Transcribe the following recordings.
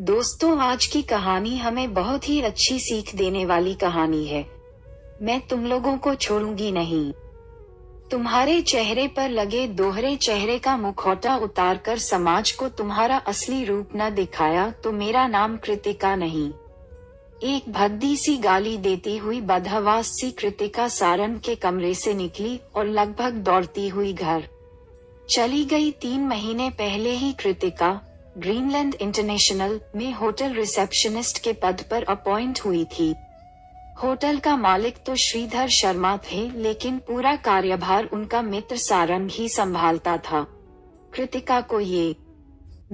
दोस्तों, आज की कहानी हमें बहुत ही अच्छी सीख देने वाली कहानी है। मैं तुम लोगों को छोड़ूंगी नहीं। तुम्हारे चेहरे पर लगे दोहरे चेहरे का मुखौटा उतारकर समाज को तुम्हारा असली रूप न दिखाया तो मेरा नाम कृतिका नहीं। एक भद्दी सी गाली देती हुई बदहवास सी कृतिका सारन के कमरे से निकली और लगभग दौड़ती हुई घर चली गई। 3 महीने पहले ही कृतिका ग्रीनलैंड इंटरनेशनल में होटल रिसेप्शनिस्ट के पद पर अपॉइंट हुई थी। होटल का मालिक तो श्रीधर शर्मा थे, लेकिन पूरा कार्यभार उनका मित्र सारंग ही संभालता था। कृतिका को ये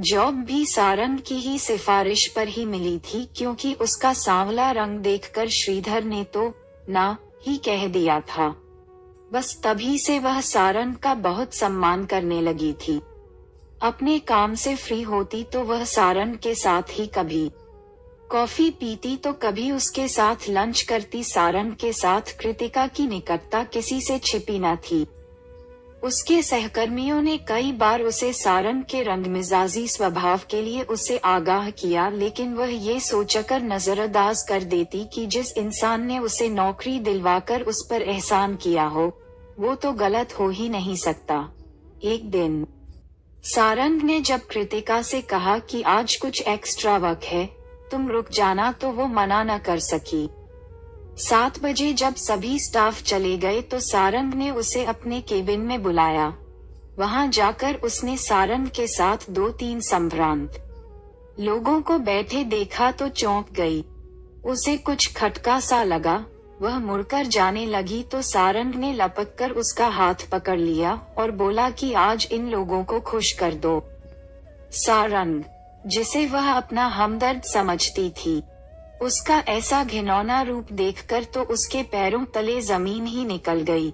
जॉब भी सारंग की ही सिफारिश पर ही मिली थी, क्योंकि उसका सांवला रंग देखकर श्रीधर ने तो ना ही कह दिया था। बस तभी से वह सारंग का बहुत सम्मान करने लगी थी। अपने काम से फ्री होती तो वह सारंग के साथ ही कभी कॉफी पीती तो कभी उसके साथ लंच करती। सारंग के साथ कृतिका की निकटता किसी से छिपी न थी। उसके सहकर्मियों ने कई बार उसे सारंग के रंगमिजाजी स्वभाव के लिए उसे आगाह किया, लेकिन वह ये सोचकर नजरअंदाज कर देती कि जिस इंसान ने उसे नौकरी दिलवाकर उस पर एहसान किया हो, वो तो गलत हो ही नहीं सकता। एक दिन सारंग ने जब कृतिका से कहा कि आज कुछ एक्स्ट्रा वर्क है, तुम रुक जाना, तो वो मना न कर सकी। 7 बजे जब सभी स्टाफ चले गए तो सारंग ने उसे अपने केबिन में बुलाया। वहां जाकर उसने सारंग के साथ 2-3 संभ्रांत लोगों को बैठे देखा तो चौंक गई। उसे कुछ खटका सा लगा। वह मुड़कर जाने लगी तो सारंग ने लपककर उसका हाथ पकड़ लिया और बोला कि आज इन लोगों को खुश कर दो। सारंग, जिसे वह अपना हमदर्द समझती थी, उसका ऐसा घिनौना रूप देखकर तो उसके पैरों तले जमीन ही निकल गई।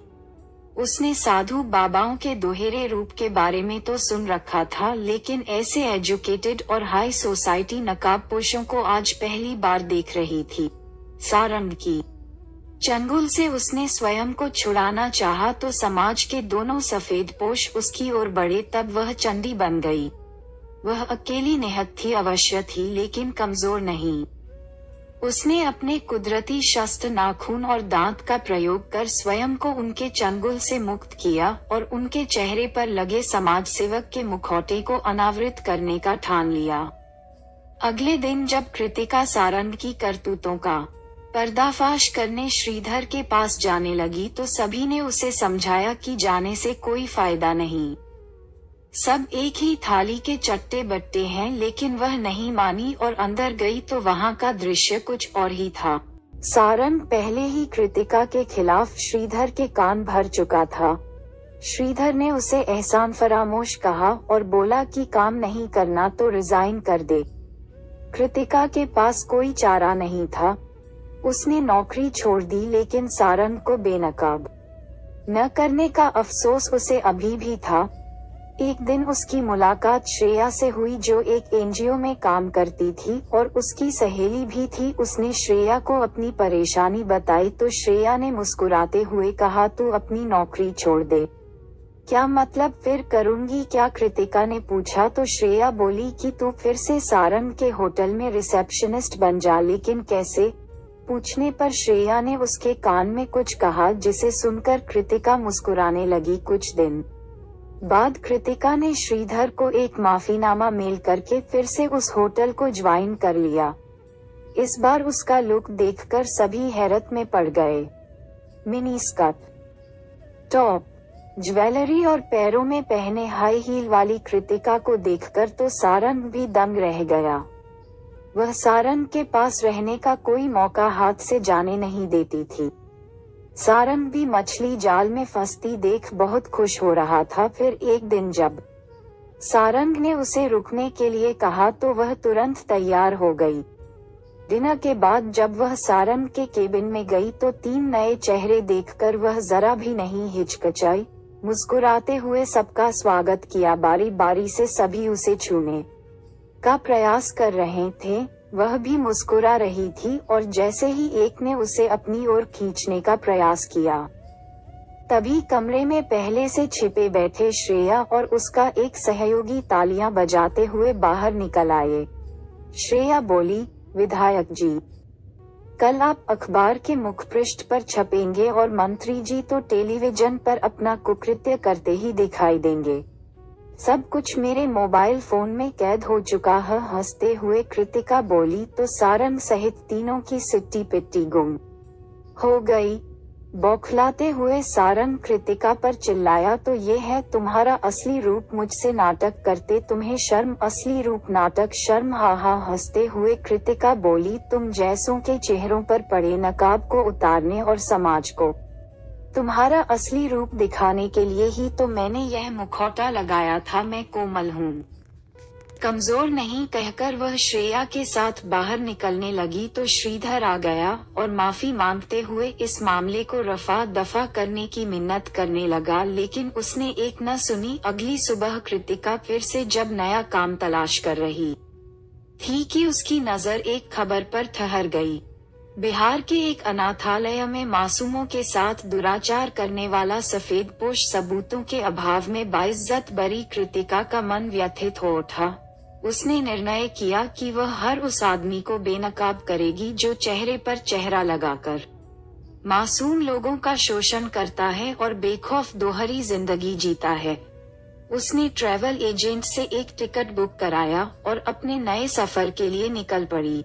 उसने साधु बाबाओं के दोहरे रूप के बारे में तो सुन रखा था, लेकिन ऐसे एजुकेटेड और हाई सोसाइटी नकाबपोशों को आज पहली बार देख रही थी। सारंग की चंगुल से उसने स्वयं को छुड़ाना चाहा तो समाज के दोनों सफेदपोश उसकी ओर बढ़े, तब वह चंडी बन गई। वह अकेली निहत्थ थी, अवश्य थी, लेकिन कमजोर नहीं। उसने अपने कुदरती शस्त्र नाखून और दांत का प्रयोग कर स्वयं को उनके चंगुल से मुक्त किया और उनके चेहरे पर लगे समाज सेवक के मुखौटे को अनावृत करने का ठान लिया। अगले दिन जब कृतिका सारंग की करतूतों का पर्दाफाश करने श्रीधर के पास जाने लगी तो सभी ने उसे समझाया कि जाने से कोई फायदा नहीं, सब एक ही थाली के चट्टे बट्टे हैं, लेकिन वह नहीं मानी और अंदर गई तो वहां का दृश्य कुछ और ही था। सारंग पहले ही कृतिका के खिलाफ श्रीधर के कान भर चुका था। श्रीधर ने उसे एहसान फरामोश कहा और बोला कि काम नहीं करना तो रिजाइन कर दे। कृतिका के पास कोई चारा नहीं था। उसने नौकरी छोड़ दी, लेकिन सारंग को बेनकाब न करने का अफसोस उसे अभी भी था। एक दिन उसकी मुलाकात श्रेया से हुई, जो एक एनजीओ में काम करती थी और उसकी सहेली भी थी। उसने श्रेया को अपनी परेशानी बताई तो श्रेया ने मुस्कुराते हुए कहा, तू अपनी नौकरी छोड़ दे। क्या मतलब, फिर करूंगी क्या? कृतिका ने पूछा तो श्रेया बोली कि तू फिर से सारंग के होटल में रिसेप्शनिस्ट बन जा। लेकिन कैसे? पूछने पर श्रेया ने उसके कान में कुछ कहा, जिसे सुनकर कृतिका मुस्कुराने लगी। कुछ दिन बाद कृतिका ने श्रीधर को एक माफीनामा मेल करके फिर से उस होटल को ज्वाइन कर लिया। इस बार उसका लुक देखकर सभी हैरत में पड़ गए। मिनी स्कर्ट, टॉप, ज्वेलरी और पैरों में पहने हाई हील वाली कृतिका को देखकर तो सारंग भी दंग रह गया। वह सारंग के पास रहने का कोई मौका हाथ से जाने नहीं देती थी। सारंग भी मछली जाल में फंसती देख बहुत खुश हो रहा था। फिर एक दिन जब सारंग ने उसे रुकने के लिए कहा तो वह तुरंत तैयार हो गई। डिनर के बाद जब वह सारंग के केबिन में गई तो 3 नए चेहरे देखकर वह जरा भी नहीं हिचकिचाई। मुस्कुराते हुए सबका स्वागत किया। बारी बारी से सभी उसे छूने का प्रयास कर रहे थे, वह भी मुस्कुरा रही थी और जैसे ही एक ने उसे अपनी ओर खींचने का प्रयास किया, तभी कमरे में पहले से छिपे बैठे श्रेया और उसका एक सहयोगी तालियां बजाते हुए बाहर निकल आए। श्रेया बोली, विधायक जी, कल आप अखबार के मुखपृष्ठ पर छपेंगे और मंत्री जी तो टेलीविजन पर अपना कुकृत्य करते ही दिखाई देंगे। सब कुछ मेरे मोबाइल फोन में कैद हो चुका है। हंसते हुए कृतिका बोली तो सारंग सहित तीनों की सिट्टी पिट्टी गुम हो गई। बौखलाते हुए सारंग कृतिका पर चिल्लाया, तो ये है तुम्हारा असली रूप, मुझसे नाटक करते तुम्हें शर्म, असली रूप नाटक शर्म, हा हा। हंसते हुए कृतिका बोली, तुम जैसों के चेहरों पर पड़े नकाब को उतारने और समाज को तुम्हारा असली रूप दिखाने के लिए ही तो मैंने यह मुखौटा लगाया था। मैं कोमल हूँ, कमजोर नहीं, कहकर वह श्रेया के साथ बाहर निकलने लगी तो श्रीधर आ गया और माफी मांगते हुए इस मामले को रफा दफा करने की मिन्नत करने लगा, लेकिन उसने एक न सुनी। अगली सुबह कृतिका फिर से जब नया काम तलाश कर रही थी कि उसकी नजर एक खबर पर ठहर गई। बिहार के एक अनाथालय में मासूमों के साथ दुराचार करने वाला सफेदपोश सबूतों के अभाव में बाइज्जत बरी कृतिका का मन व्यथित हो उठा। उसने निर्णय किया कि वह हर उस आदमी को बेनकाब करेगी जो चेहरे पर चेहरा लगाकर मासूम लोगों का शोषण करता है और बेखौफ दोहरी जिंदगी जीता है। उसने ट्रैवल एजेंट से एक टिकट बुक कराया और अपने नए सफर के लिए निकल पड़ी।